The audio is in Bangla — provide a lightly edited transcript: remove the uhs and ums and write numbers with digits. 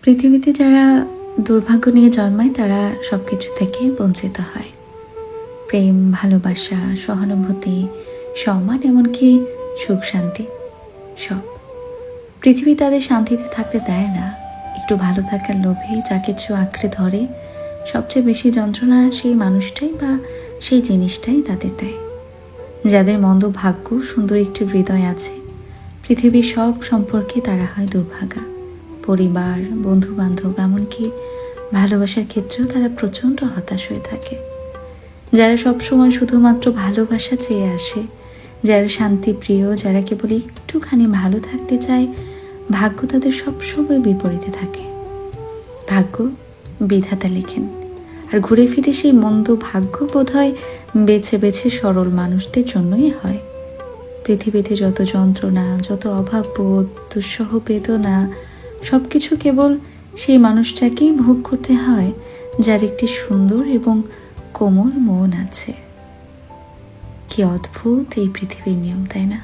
পৃথিবীতে যারা দুর্ভাগ্য নিয়ে জন্মায় তারা সবকিছু থেকে বঞ্চিত হয়। প্রেম, ভালোবাসা, সহানুভূতি, সম্মান, এমনকি সুখ শান্তি, সব। পৃথিবী তাদের শান্তিতে থাকতে দেয় না। একটু ভালো থাকার লোভে যা কিছু আঁকড়ে ধরে, সবচেয়ে বেশি যন্ত্রণা সেই মানুষটাই বা সেই জিনিসটাই তাদের দেয়। যাদের মন্দ ভাগ্য, সুন্দর একটি হৃদয় আছে, পৃথিবীর সব সম্পর্কে তারা হয় দুর্ভাগা। পরিবার, বন্ধু বান্ধব, এমনকি ভালোবাসার ক্ষেত্রেও তারা প্রচণ্ড হতাশ হয়ে থাকে। যারা সবসময় শুধুমাত্র ভালোবাসা চেয়ে আসে, যারা শান্তিপ্রিয়, যারা কেবল একটুখানি ভালো থাকতে চায়, ভাগ্য তাদের সবসময় বিপরীতে থাকে। ভাগ্য বিধাতা লেখেন, আর ঘুরে ফিরে সেই মন্দ ভাগ্য বোধহয় বেছে বেছে সরল মানুষদের জন্যই হয়। পৃথিবীতে যত যন্ত্রণা, যত অভাববোধ, দুঃসহ বেদনা, সব কিছু কেবল সেই মানুষটাকেই ভোগ করতে হয় যার একটি সুন্দর এবং কোমল মন আছে। কি অদ্ভুত এই পৃথিবীর নিয়ম, তাই না?